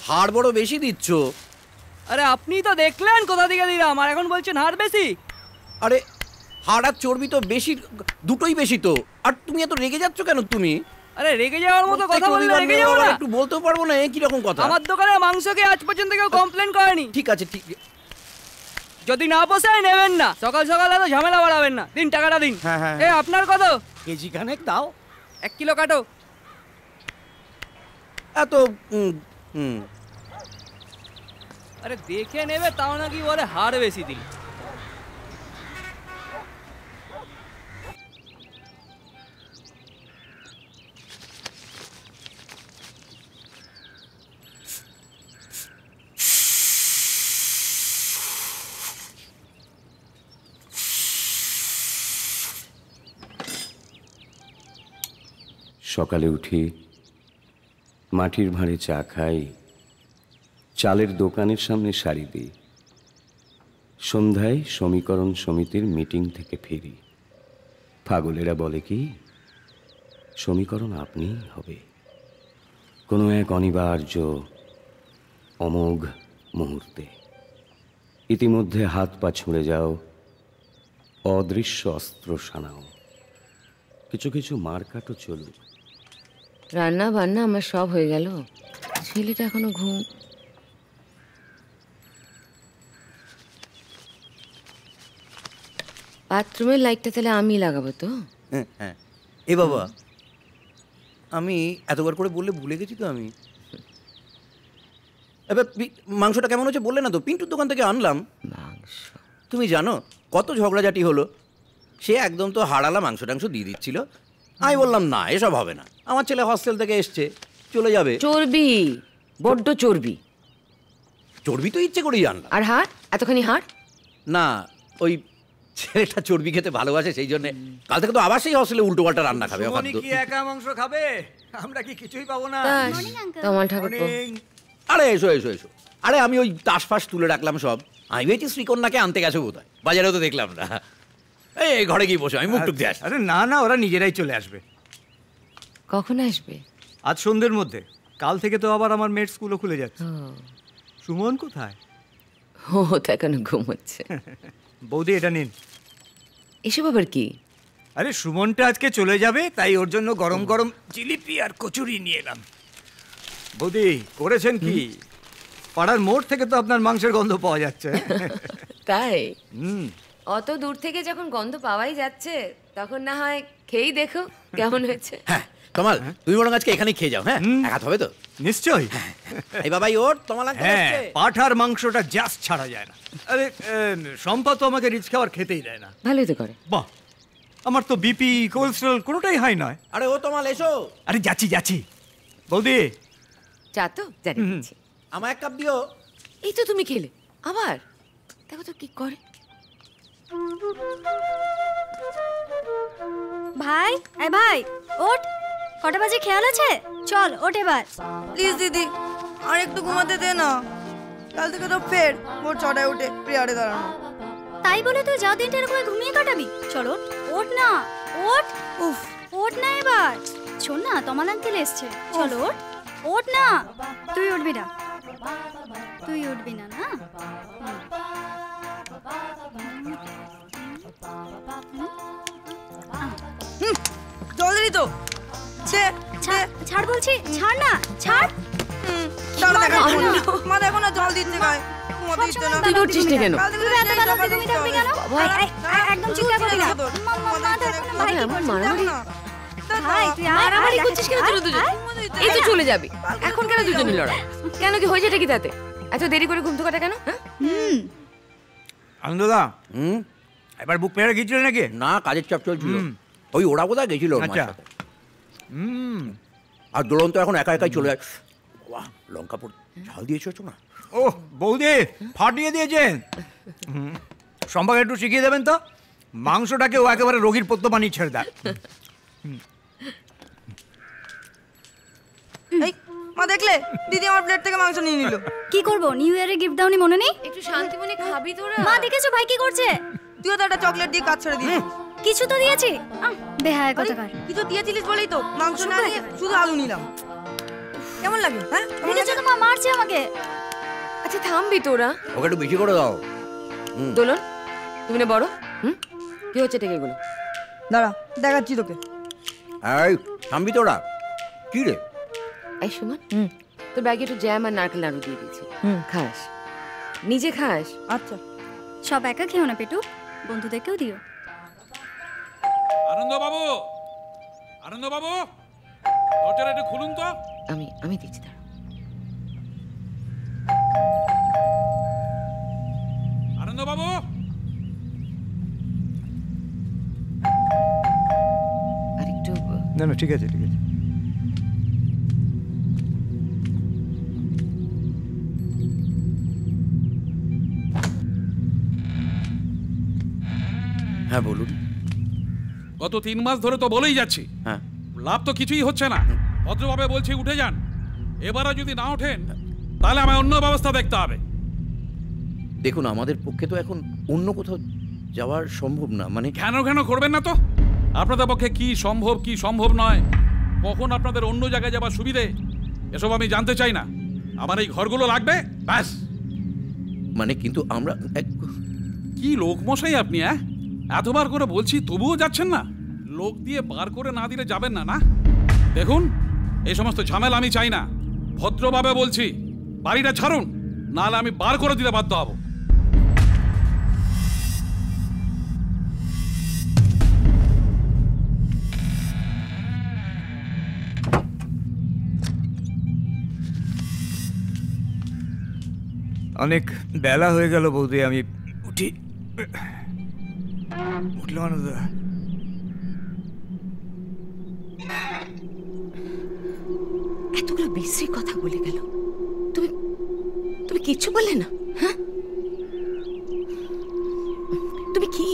হাড় বড় বেশি দিচ্ছ। আরে আপনি তো দেখলেন কোথা থেকে দিলাম, আর এখন বলছেন হাড় বেশি। আরে হাড় আর চর্বি তো বেশি, দুটোই বেশি তো। আর তুমি এত রেগে যাচ্ছ কেন তুমি? আরে রেগে যাওয়ার মতো কথা বললে রেগে যাবো না? একটু বলতেও পারবো না, কি রকম কথা? আমার দোকানে মাংসকে আজ পর্যন্ত কেউ কমপ্লেন করেনি। ঠিক আছে, ঠিক। যদি না পোষায় নেবেন না, সকাল সকাল এত ঝামেলা বাড়াবেন না। দিন, টাকাটা দিন। এ আপনার কত? কেজি খানেক দাও। 1 কিলো কাটো। এত আরে দেখে নেবে, তাও নাকি বলে হাড় বেশি দিল। সকালে উঠি, মাটির ভাঁড়ে চা খাই, চালের দোকানের সামনে সারি দিই, সন্ধ্যায় সমীকরণ সমিতির মিটিং থেকে ফিরি। পাগলেরা বলে কি, সমীকরণ আপনিই হবে কোনো এক অনিবার্য অমোঘ মুহূর্তে। ইতিমধ্যে হাত পা ছুঁড়ে যাও, অদৃশ্য অস্ত্র সানাও, কিছু কিছু মারকাটও চলুক। রান্না বান্না আমার সব হয়ে গেল, ছেলেটা এখনো ঘুম। বাথরুমের লাইটটা তাহলে আমি লাগাবো তো? হ্যাঁ। এ বাবা, আমি এতবার করে বললে ভুলে গেছি তো আমি। এবার মাংসটা কেমন হচ্ছে বললে না তো? পিন্টুর দোকান থেকে আনলাম মাংস। তুমি জানো কত ঝগড়াঝাটি হলো। সে একদম তো হাড়ালা মাংস টাংস দিয়ে দিচ্ছিল। আমি বললাম না, এসব হবে না, আমার ছেলে হস্টেল থেকে এসছে, চলে যাবে। চর্বি, বড্ড চর্বি। চর্বি তো ইচ্ছে করেই আনলাম। আর হাড়, এতখানি হাড়? না, ওই ছেলেটা চর্বি খেতে ভালোবাসে, সেই জন্য কাল থেকে তো আবার সেই হস্টেলে উল্টো পাল্টা রান্না খাবে। সুমনি কি একা মাংস খাবে? আমরা কি কিছুই পাবো না? তোমার ঠাকুর। আরে এসো এসো এসো। আরে আমি ওই তাস ফাস তুলে রাখলাম সব। আমি ভেবেছি শ্রীকন্যাকে আনতে গেছে বোধ হয়, বাজারেও তো দেখলাম না। এই ঘরে গিয়ে বসে আমি মুখ টুক দিয়ে আসি। আরে না না, ওরা নিজেরাই চলে আসবে। কখন আসবে? আজ সন্ধ্যের মধ্যে। কাল থেকে তো আবার আমার মেয়ের স্কুলও খুলে যাচ্ছে। সুমন কোথায়? ও তো এখনো ঘুমোচ্ছে। বৌদি এটা নিন। এসব আবার কি? আরে সুমনটা আজকে চলে যাবে, তাই ওর জন্য গরম গরম জিলিপি আর কচুরি নিয়ে এলাম। বৌদি করেছেন কি? পাড়ার মোড় থেকে তো আপনার মাংসের গন্ধ পাওয়া যাচ্ছে। তাই? অত দূর থেকে যখন গন্ধ পাওয়াই যাচ্ছে, তখন না হয় খেয়েই দেখো কেমন হয়েছে। হ্যাঁ কমাল, তুমি বরং আজকে এখানেই খেয়ে যাও। হ্যাঁ, একা হবে তো? নিশ্চয়ই। এই বাবাই ওর তোমার লাগবে। পাঠার মাংসটা জাস্ট ছাড়া যায় না। আরে সম্পা তো আমাকে রিচ খাবার খেতেই দেয় না। ভালোই তো করে। বাহ, আমার তো বিপি কোলেস্টেরল কোনোটাই হাই নয়। আরে ও তোমাল এসো। আরে যাচ্ছি যাচ্ছি। বৌদি চা তো জানি দিচ্ছি। আমার এক কাপ দিও। এই তো তুমি খেলে আবার, দেখো তো কি করে। ভাই, এই ভাই ওঠ, কটা বাজে খেয়াল আছে? চল ওঠ এবার। প্লিজ দিদি, আর একটু ঘুমাতে দে না। কাল থেকে তো ফের ভোর 6টায় উঠে প্রেয়ারে দাঁড়ানো। তাই বলে তুই যা দিনটা এরকম ঘুমিয়ে কাটাবি? চল ওঠ, ওঠ না, ওঠ। উফ, ওঠ না এবার। শোন না, তোমার আঙ্কেল এসছে। চল ওঠ, ওঠ না। তুই উঠবি না, তুই উঠবি না না? জলদি তো ছাড় বলছি, ছাড় না, ছাড়। মা দেখো না জল দিচ্ছে গায়ে। তুই উঠছিস না কেন? একদম চিন্তা করবি না। মারামারি করছিস কেন তোরা দুজন? এই তো চলে যাবি এখন, কেন দুজনই লড়াই? কেন কি হয়েছে কি তাতে? এত দেরি করে ঘুম থেকে কেন? আনন্দদা, এবার বুক পেয়ারা গিয়েছিল নাকি? না, কাজের চাপ চলছিল। ওই ওরা কোথায় গেছিল? আর দোলন তো এখন একা একাই চলে যায়। লঙ্কা পুর ঝাল দিয়েছো না? ও বৌদি ফাটিয়ে দিয়েছেন। সম্ভাকে একটু শিখিয়ে দেবেন তো। মাংসটাকে ও একেবারে রোগীর পত্য বানিয়ে ছেড়ে দেয়। এই মা দেখলে, দিদি আমার প্লেট থেকে মাংস নিয়ে নিল। কি করবো, নিউ ইয়ারে গিফট দাওনি মনে নেই? একটু শান্তি মনে খাবি তোরা? মা দেখেছো ভাই কি করছে? তুইও তো একটা চকলেট দিয়ে কাজ ছেড়ে দিবি। কিছু তো দিয়েছি। বেহায়া কোথাকার। কিছু দিয়েছিলিস বলেই তো মাংস না নিয়ে শুধু আলু নিলাম। কেমন লাগে? হ্যাঁ কেমন দেখেছো লাগে? তো মা মারছে আমাকে। আচ্ছা থামবি তোরা। ওকে একটু বেশি করে দাও। দোলন তুমি না বড়, কি হচ্ছে ঠিক এগুলো? দাঁড়া দেখাচ্ছি তোকে। এই থামবি তোরা। কি রে? এই সুমন, তোর ব্যাগে একটু জ্যাম আর নারকেল নাড়ু দিয়ে দিয়েছি, খাস, নিজে খাস। আচ্ছা সব একা খেও না পেটু, বন্ধুদেরকেও দিও। আনন্দ বাবু, আনন্দ বাবু, দরজাটা একটু খুলুন তো। আমি দিচ্ছি দাঁড়া। আনন্দ বাবু, আর একটু না না ঠিক আছে ঠিক আছে। হ্যাঁ বলুন। গত 3 মাস ধরে তো বলেই যাচ্ছি, হ্যাঁ লাভ তো কিছুই হচ্ছে না। ভদ্রভাবে বলছি উঠে যান। এবারে যদি না ওঠেন তাহলে আমায় অন্য ব্যবস্থা দেখতে হবে। দেখুন আমাদের পক্ষে তো এখন অন্য কোথাও যাওয়ার সম্ভব না, মানে ঘ্যান ঘ্যান করবেন না তো। আপনাদের পক্ষে কি সম্ভব নয়, কখন আপনাদের অন্য জায়গায় যাবার সুবিধে, এসব আমি জানতে চাই না। আমার এই ঘরগুলো লাগবে ব্যাস। মানে কিন্তু আমরা কি লোকমশাই আপনি, এতবার করে বলছি তবুও যাচ্ছেন না। লোক দিয়ে বার করে না দিলে যাবেন না। না দেখুন, এই সমস্ত ঝামেলা আমি চাই না। ভদ্রভাবে বলছি বাড়িটা ছাড়ুন, নাহলে আমি বার করে দিতে বাধ্য হব। অনেক বেলা হয়ে গেল বৌদি, আমি উঠি। উঠলো আনন্দ। এতগুলো বিশ্রী কথা বলে গেল, তুমি তুমি কিচ্ছু বললে না? হ্যাঁ তুমি কি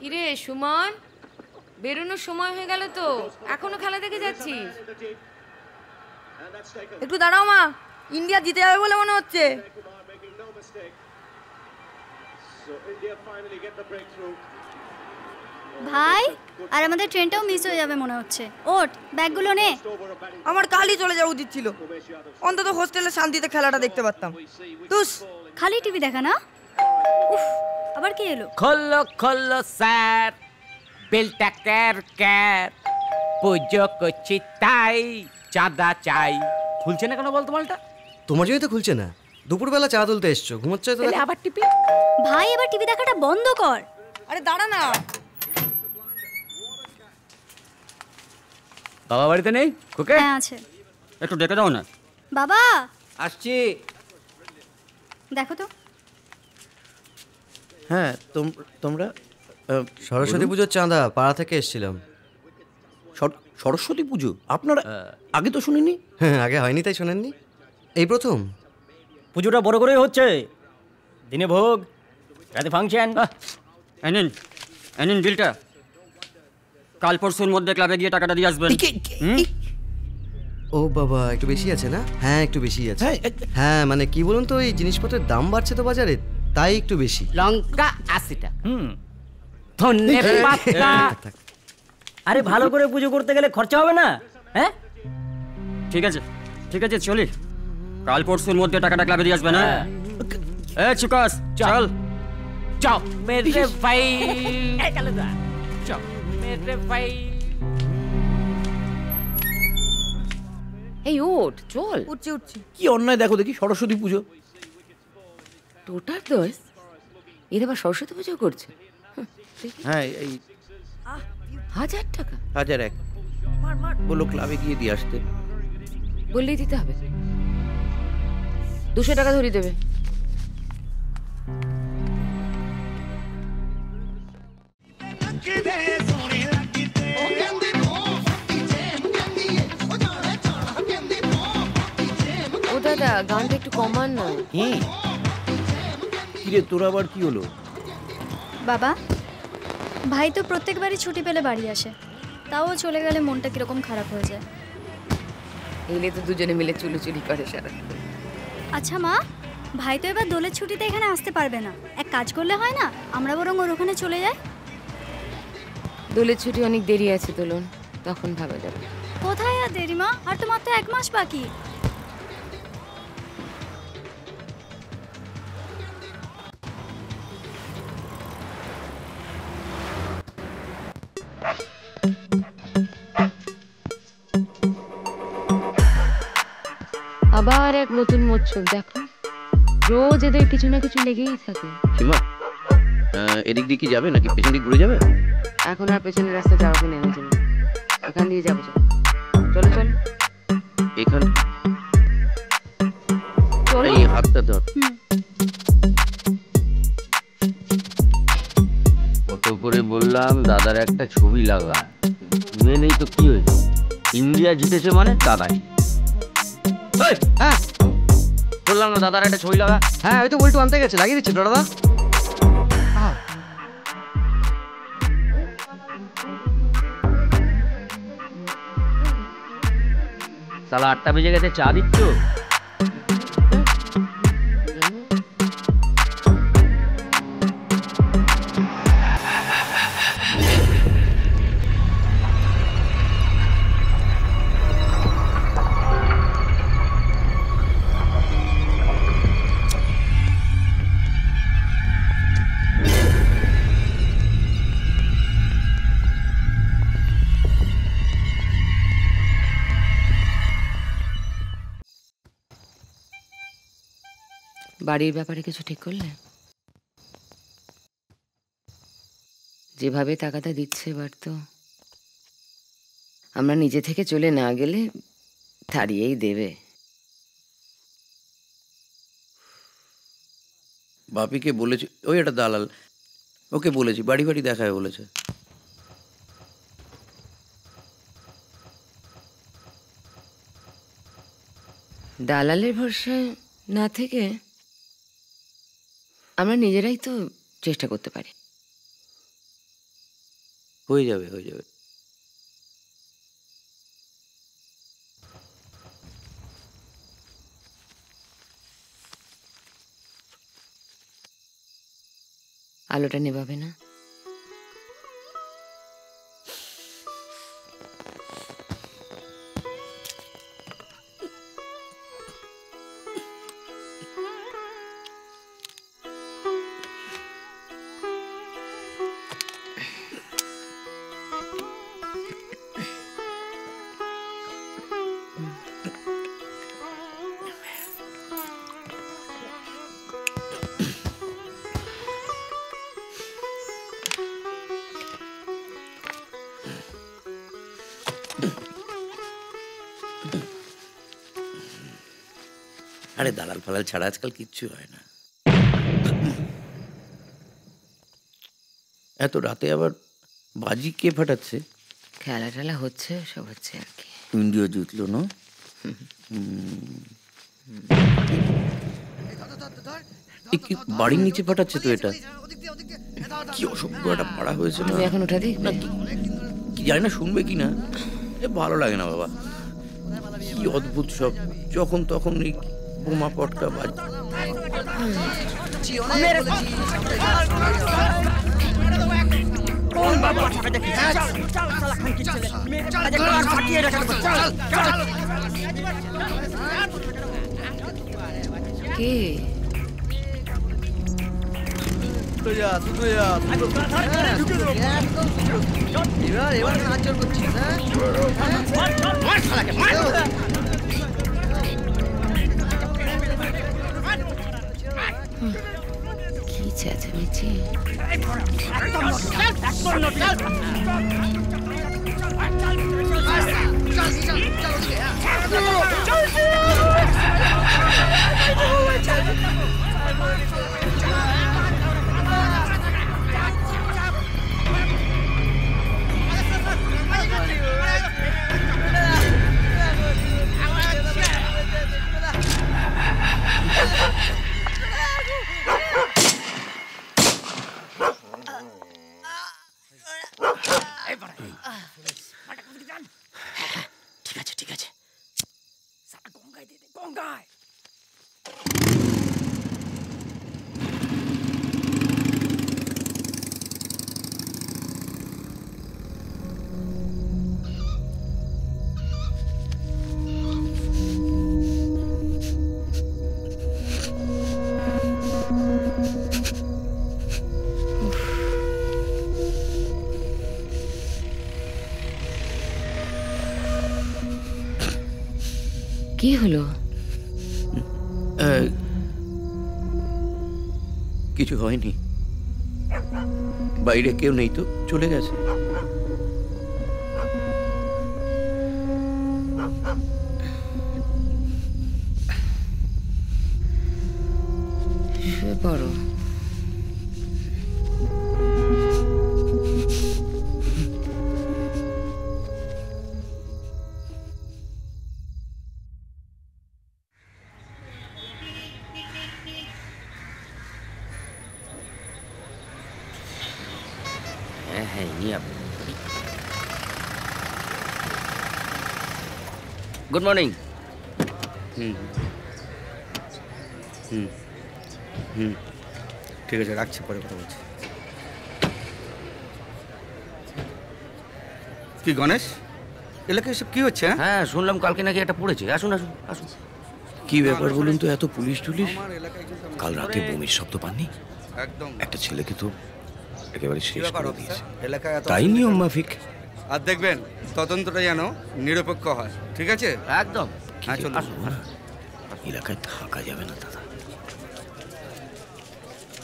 কিরে সুমন, বেরোনোর সময় হয়ে গেল তো, এখনো খেলা দেখে যাচ্ছিস? একটু দাঁড়াও মা, ইন্ডিয়া জিতে যাবে বলে মনে হচ্ছে। ভাই আর আমাদের ট্রেনটাও মিস হয়ে যাবে মনে হচ্ছে। ওঠ, ব্যাগগুলো নে। আমার কালই চলে যাওয়া উচিত ছিল, অন্তত হোস্টেলে শান্তিতে খেলাটা দেখতে পারতাম। তুস খালি টিভি দেখা না। উফ, আবার কে এলো? খোলো খোলো স্যার, বিলটা ক্যার ক্যার, পুজো করছি তাই, চাঁদা চাই। খুলছে না কেন বলতো মালটা? তোমার জন্যই তো খুলছে না। দুপুরবেলা চা তুলতে এসছো, ঘুমোচ্ছ তো। আবার টিপি। ভাই এবার টিভি দেখাটা বন্ধ কর। আরে দাঁড়া না। বাবা বাড়িতে নেই? ওকে হ্যাঁ আছে। একটু ডেকে দাও না। বাবা আসছি। দেখো তো। হ্যাঁ তোমরা সরস্বতী পুজোর চাঁদা, পাড়া থেকে এসেছিলাম। সরস্বতী পুজো আপনারা আগে তো শুনিনি? হ্যাঁ আগে হয়নি তাই শোনেননি, এই প্রথম। পুজোটা বড় করেই হচ্ছে, দিনে ভোগ, রাতে ফাংশন। নিন বিলটা, কাল পরশুর মধ্যে ক্লাবে গিয়ে টাকাটা দিয়ে আসবেন। ও বাবা, একটু বেশি আছে না? হ্যাঁ একটু বেশি আছে। হ্যাঁ মানে কি বলুন তো, এই জিনিসপত্রের দাম বাড়ছে তো বাজারে, তাই একটু বেশি। লঙ্কা 80 টাকা, ধনে পাতা। আরে ভালো করে পুজো করতে গেলে খরচা হবে না? হ্যাঁ ঠিক আছে চলি, কাল পরশুর মধ্যে টাকাটা ক্লাবে দিয়ে আসবেন। হ্যাঁ চিকাস চল। চাও মেরে ভাই, চাও মেরে ভাই। এই ওঠ, চল। উঠছি। কি অন্যায় দেখো দেখি, সরস্বতী পুজো। টোটার দোষ, এর আবার সরস্বতী পুজো করছে। হ্যাঁ এই 1000 টাকা, 1001 বলো ক্লাবে গিয়ে দিয়ে আসতে। বললেই দিতে হবে। 200 টাকা ধরিয়ে দেবে। ও দাদা, গানটা একটু কমান না। কিরে তোর আবার কি হলো? বাবা, ভাই তো প্রত্যেকবারই ছুটি পেলে বাড়ি আসে, তাও চলে গেলে মনটা কিরকম খারাপ হয়ে যায়। এলে তো দুজনে মিলে চুলোচুলি করে সারা। আচ্ছা মা, ভাই তো এবার দোলের ছুটিতে এখানে আসতে পারবে না, এক কাজ করলে হয় না, আমরা বরং ওর ওখানে চলে যাই। দোলের ছুটি অনেক দেরি আছে দোলন, তখন ভাবা যাবে। কোথায় আর দেরি মা, আর তো মাত্র 1 মাস বাকি। আবার এক নতুন মোচ্ছক দেখো, রোজ এদের কিছু না কিছু লেগেই থাকে। সীমা, এদিক দিয়ে কি যাবে নাকি পেছন দিক ঘুরে যাবে? এখন আর পেছনের রাস্তা যাওয়া নেমে যাবে, এখান দিয়ে যাবো। চলো চলো এখান চলো, এই হাতটা ধর। কত করে বললাম দাদার একটা ছবি লাগা, মেয়ে নেই তো কি হয়েছে, ইন্ডিয়া জিতেছে মানে দাদাই। হ্যাঁ বললাম না দাদার একটা ছবি লাগা। হ্যাঁ, ওই তো বল্টু আনতে গেছে, লাগিয়ে দিচ্ছি দাদা। সালা 8টা বেজে গেছে, চা দিচ্ছ? বাড়ির ব্যাপারে কিছু ঠিক করলে? যেভাবে টাকাটা দিচ্ছে এবার তো আমরা নিজে থেকে চলে না গেলে তাড়িয়েই দেবে। বাপিকে বলেছি, ওই একটা দালাল, ওকে বলেছি বাড়ি বাড়ি দেখায় বলেছে। দালালের ভরসায় না থেকে আমরা নিজেরাই তো চেষ্টা করতে পারি। হয়ে যাবে হয়ে যাবে। আলোটা নেভাবে না? আরে দালাল ফালাল ছাড়া আজকাল কিচ্ছু হয় না। এত রাতে আবার বাজি কে ফাটাচ্ছে? খেলা টেলা হচ্ছে, সব হচ্ছে আর কি। ইন্ডিয়া জিতলো না? বাড়ির নিচে ফাটাচ্ছে তো এটা? কি অসভ্য একটা পাড়া হয়েছে না? তুমি এখন উঠা দিই না কি জানি না শুনবে কি না, ভালো লাগে না বাবা। কি অদ্ভুত সব, যখন তখন এই বোমা পটকা বাজ। কে? এবার নাচর করছিস না? কি চেঁচামেচি! ঠিক আছে ঠিক আছে। গঙ্গায় কি হলো? কিছু হয়নি, বাইরে কেউ নেই তো, চলে গেছে। শুয়ে পড়ো। হ্যাঁ নিয়ে গুড মর্নিং। ঠিক আছে, রাখছি, পরে কথা বলছি। কি গণেশ, এলাকায় সব কি হচ্ছে? হ্যাঁ শুনলাম কালকে নাকি একটা পড়েছে। আসুন আসুন আসুন। কি ব্যাপার বলুন তো, এত পুলিশ টুলিশ? কাল রাতে বমির শব্দ পাননি? একদম একটা ছেলেকে তো একেবারে শেষ করে দিয়েছে, এলাকায় তাই নিয়ম মাফিক। আর দেখবেন তদন্তটা যেন নিরপেক্ষ হয়, ঠিক আছে? একদম। হ্যাঁ চলুন। এলাকায় থাকা যাবে না দাদা,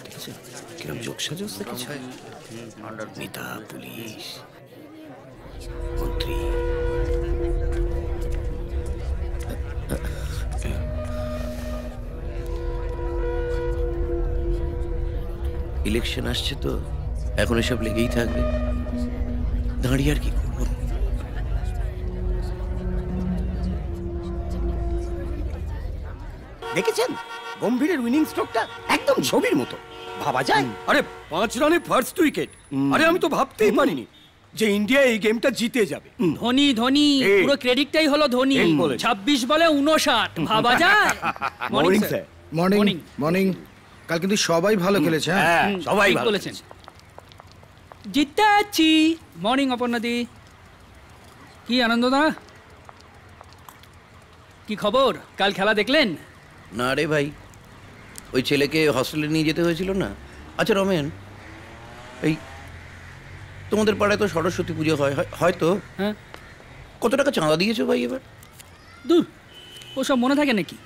ঠিক আছে? কিরম যোগ সাজস দেখেছ? নেতা, পুলিশ, মন্ত্রী। ইলেকশন আসছে তো, এখন এসব লেগেই থাকবে, দাঁড়িয়ে আর কি করবো? দেখেছেন গম্ভীরের উইনিং স্ট্রোকটা? একদম ছবির মতো, ভাবা যায়। আরে 5 রানে ফার্স্ট উইকেট, আরে আমি তো ভাবতেই পারিনি যে ইন্ডিয়া এই গেমটা জিতে যাবে। ধোনি ধোনি, পুরো ক্রেডিটটাই হলো ধোনি। 26 বলে 59, ভাবা যায়? Morning sir. Morning morning. কাল কিন্তু সবাই ভালো খেলেছে। হ্যাঁ সবাই ঠিক ভালো বলেছেন। জিততে আছি। মর্নিং অপর্ণাদি। কি আনন্দদা, কি খবর? কাল খেলা দেখলেন? না রে ভাই, ওই ছেলেকে হস্টেলে নিয়ে যেতে হয়েছিল না। আচ্ছা রমেন, এই তোমাদের পাড়ায় তো সরস্বতী পুজো হয়, হয়তো? হ্যাঁ। কত টাকা চাঁদা দিয়েছো ভাই এবার? দূর, ওসব মনে থাকে নাকি?